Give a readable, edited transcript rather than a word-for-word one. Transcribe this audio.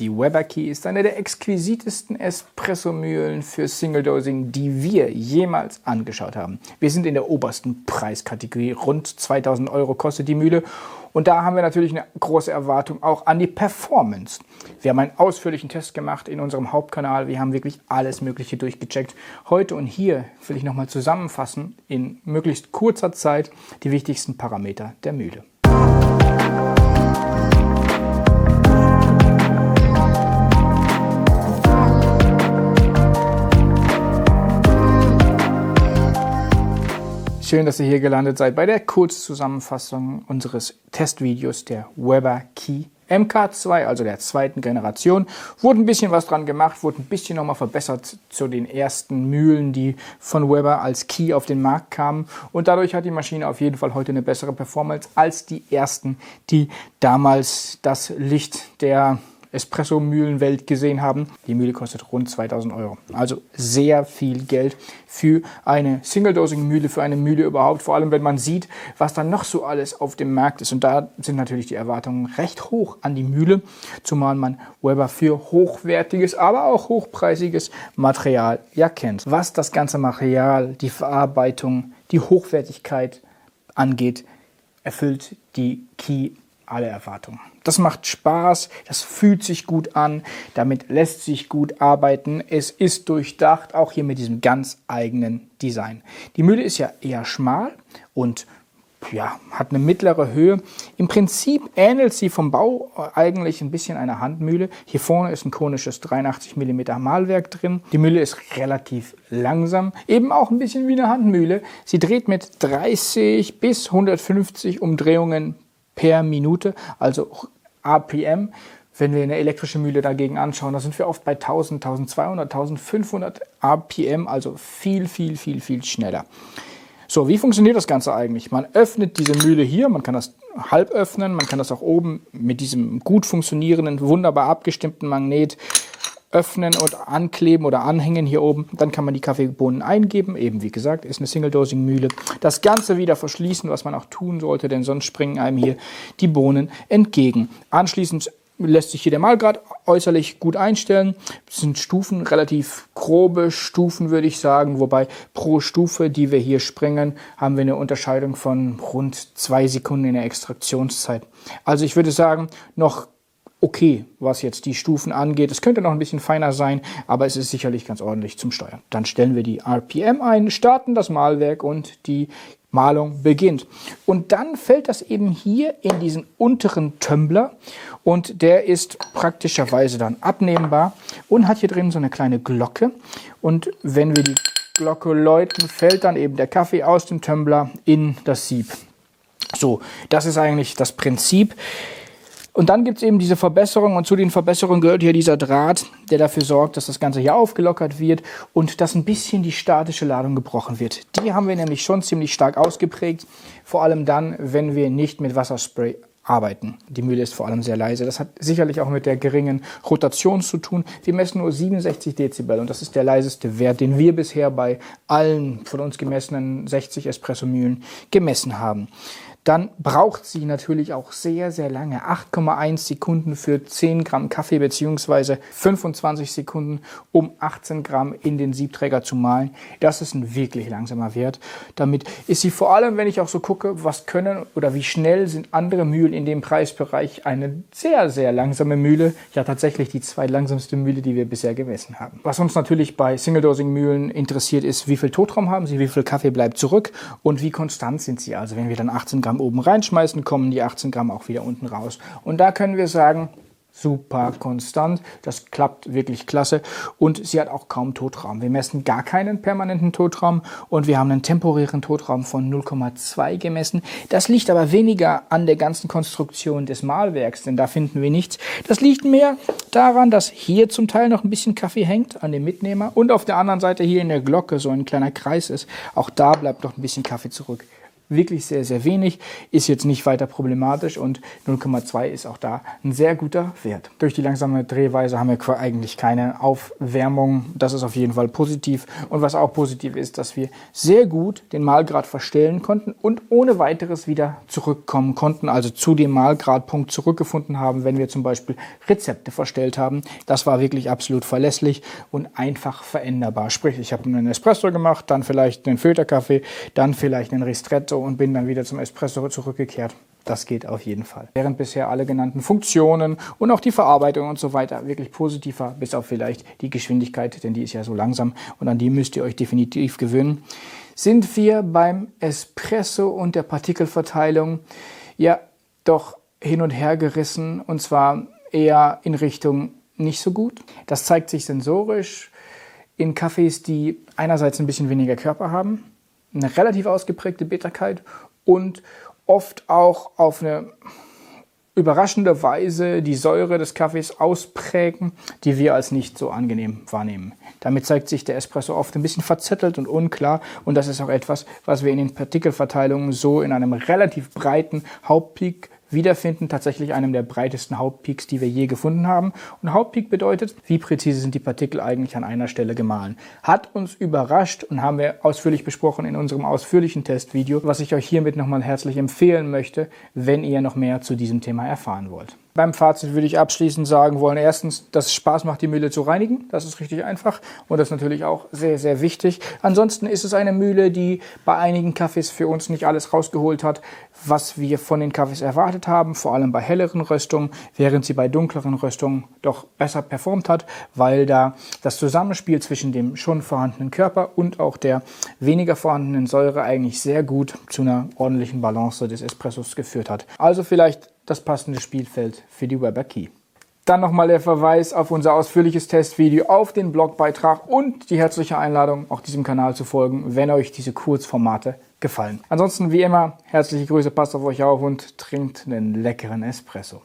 Die Weber Key ist eine der exquisitesten Espresso-Mühlen für Single-Dosing, die wir jemals angeschaut haben. Wir sind in der obersten Preiskategorie. Rund 2000 € kostet die Mühle. Und da haben wir natürlich eine große Erwartung auch an die Performance. Wir haben einen ausführlichen Test gemacht in unserem Hauptkanal. Wir haben wirklich alles Mögliche durchgecheckt. Heute und hier will ich nochmal zusammenfassen, in möglichst kurzer Zeit, die wichtigsten Parameter der Mühle. Schön, dass ihr hier gelandet seid bei der Kurzzusammenfassung unseres Testvideos der Weber Key MK2, also der zweiten Generation. Wurde ein bisschen was dran gemacht, wurde ein bisschen nochmal verbessert zu den ersten Mühlen, die von Weber als Key auf den Markt kamen. Und dadurch hat die Maschine auf jeden Fall heute eine bessere Performance als die ersten, die damals das Licht der Espresso-Mühlenwelt gesehen haben. Die Mühle kostet rund 2000 €. Also sehr viel Geld für eine Single-Dosing-Mühle, für eine Mühle überhaupt. Vor allem, wenn man sieht, was dann noch so alles auf dem Markt ist. Und da sind natürlich die Erwartungen recht hoch an die Mühle, zumal man Weber für hochwertiges, aber auch hochpreisiges Material ja kennt. Was das ganze Material, die Verarbeitung, die Hochwertigkeit angeht, erfüllt die Key alle Erwartungen. Das macht Spaß, das fühlt sich gut an, damit lässt sich gut arbeiten. Es ist durchdacht, auch hier mit diesem ganz eigenen Design. Die Mühle ist ja eher schmal und ja, hat eine mittlere Höhe. Im Prinzip ähnelt sie vom Bau eigentlich ein bisschen einer Handmühle. Hier vorne ist ein konisches 83 mm Mahlwerk drin. Die Mühle ist relativ langsam, eben auch ein bisschen wie eine Handmühle. Sie dreht mit 30 bis 150 Umdrehungen per Minute, also APM. Wenn wir eine elektrische Mühle dagegen anschauen, da sind wir oft bei 1000, 1200, 1500 APM, also viel schneller. So, wie funktioniert das Ganze eigentlich? Man öffnet diese Mühle hier, man kann das halb öffnen, man kann das auch oben mit diesem gut funktionierenden, wunderbar abgestimmten Magnet öffnen und ankleben oder anhängen hier oben. Dann kann man die Kaffeebohnen eingeben. Eben wie gesagt, ist eine Single-Dosing-Mühle. Das Ganze wieder verschließen, was man auch tun sollte, denn sonst springen einem hier die Bohnen entgegen. Anschließend lässt sich hier der Mahlgrad äußerlich gut einstellen. Das sind Stufen, relativ grobe Stufen, würde ich sagen. Wobei pro Stufe, die wir hier springen, haben wir eine Unterscheidung von rund 2 Sekunden in der Extraktionszeit. Also ich würde sagen, noch okay, was jetzt die Stufen angeht. Es könnte noch ein bisschen feiner sein, aber es ist sicherlich ganz ordentlich zum Steuern. Dann stellen wir die RPM ein, starten das Mahlwerk und die Mahlung beginnt. Und dann fällt das eben hier in diesen unteren Tumbler und der ist praktischerweise dann abnehmbar und hat hier drin so eine kleine Glocke. Und wenn wir die Glocke läuten, fällt dann eben der Kaffee aus dem Tumbler in das Sieb. So, das ist eigentlich das Prinzip. Und dann gibt es eben diese Verbesserung und zu den Verbesserungen gehört hier dieser Draht, der dafür sorgt, dass das Ganze hier aufgelockert wird und dass ein bisschen die statische Ladung gebrochen wird. Die haben wir nämlich schon ziemlich stark ausgeprägt, vor allem dann, wenn wir nicht mit Wasserspray arbeiten. Die Mühle ist vor allem sehr leise. Das hat sicherlich auch mit der geringen Rotation zu tun. Wir messen nur 67 Dezibel und das ist der leiseste Wert, den wir bisher bei allen von uns gemessenen 60 Espresso-Mühlen gemessen haben. Dann braucht sie natürlich auch sehr lange, 8,1 Sekunden für 10 Gramm Kaffee bzw. 25 Sekunden, um 18 Gramm in den Siebträger zu mahlen. Das ist ein wirklich langsamer Wert. Damit ist sie vor allem, wenn ich auch so gucke, was können oder wie schnell sind andere Mühlen in dem Preisbereich, eine sehr langsame Mühle. Ja, tatsächlich die zweitlangsamste Mühle, die wir bisher gemessen haben. Was uns natürlich bei Single-Dosing-Mühlen interessiert, ist, wie viel Totraum haben sie, wie viel Kaffee bleibt zurück und wie konstant sind sie. Also wenn wir dann 18 Gramm oben reinschmeißen, kommen die 18 Gramm auch wieder unten raus. Und da können wir sagen, super konstant, das klappt wirklich klasse und sie hat auch kaum Totraum. Wir messen gar keinen permanenten Totraum und wir haben einen temporären Totraum von 0,2 gemessen. Das liegt aber weniger an der ganzen Konstruktion des Mahlwerks, denn da finden wir nichts. Das liegt mehr daran, dass hier zum Teil noch ein bisschen Kaffee hängt an dem Mitnehmer und auf der anderen Seite hier in der Glocke so ein kleiner Kreis ist. Auch da bleibt noch ein bisschen Kaffee zurück. wirklich sehr, sehr wenig, ist jetzt nicht weiter problematisch und 0,2 ist auch da ein sehr guter Wert. Durch die langsame Drehweise haben wir eigentlich keine Aufwärmung, das ist auf jeden Fall positiv. Und was auch positiv ist, dass wir sehr gut den Mahlgrad verstellen konnten und ohne weiteres wieder zurückkommen konnten, also zu dem Mahlgradpunkt zurückgefunden haben, wenn wir zum Beispiel Rezepte verstellt haben. Das war wirklich absolut verlässlich und einfach veränderbar. Sprich, ich habe einen Espresso gemacht, dann vielleicht einen Filterkaffee, dann vielleicht einen Ristretto und bin dann wieder zum Espresso zurückgekehrt. Das geht auf jeden Fall. Während bisher alle genannten Funktionen und auch die Verarbeitung und so weiter wirklich positiv war, bis auf vielleicht die Geschwindigkeit, denn die ist ja so langsam und an die müsst ihr euch definitiv gewöhnen, sind wir beim Espresso und der Partikelverteilung ja doch hin und her gerissen und zwar eher in Richtung nicht so gut. Das zeigt sich sensorisch in Kaffees, die einerseits ein bisschen weniger Körper haben, eine relativ ausgeprägte Bitterkeit und oft auch auf eine überraschende Weise die Säure des Kaffees ausprägen, die wir als nicht so angenehm wahrnehmen. Damit zeigt sich der Espresso oft ein bisschen verzettelt und unklar und das ist auch etwas, was wir in den Partikelverteilungen so in einem relativ breiten Hauptpeak wiederfinden, tatsächlich einem der breitesten Hauptpeaks, die wir je gefunden haben. Und Hauptpeak bedeutet, wie präzise sind die Partikel eigentlich an einer Stelle gemahlen. Hat uns überrascht und haben wir ausführlich besprochen in unserem ausführlichen Testvideo, was ich euch hiermit nochmal herzlich empfehlen möchte, wenn ihr noch mehr zu diesem Thema erfahren wollt. Beim Fazit würde ich abschließend sagen wollen, erstens, dass es Spaß macht, die Mühle zu reinigen. Das ist richtig einfach und das ist natürlich auch sehr, sehr wichtig. Ansonsten ist es eine Mühle, die bei einigen Kaffees für uns nicht alles rausgeholt hat, was wir von den Kaffees erwartet haben, vor allem bei helleren Röstungen, während sie bei dunkleren Röstungen doch besser performt hat, weil da das Zusammenspiel zwischen dem schon vorhandenen Körper und auch der weniger vorhandenen Säure eigentlich sehr gut zu einer ordentlichen Balance des Espressos geführt hat. Also vielleicht das passende Spielfeld für die Weber Key. Dann nochmal der Verweis auf unser ausführliches Testvideo, auf den Blogbeitrag und die herzliche Einladung, auch diesem Kanal zu folgen, wenn euch diese Kurzformate gefallen. Ansonsten wie immer, herzliche Grüße, passt auf euch auf und trinkt einen leckeren Espresso.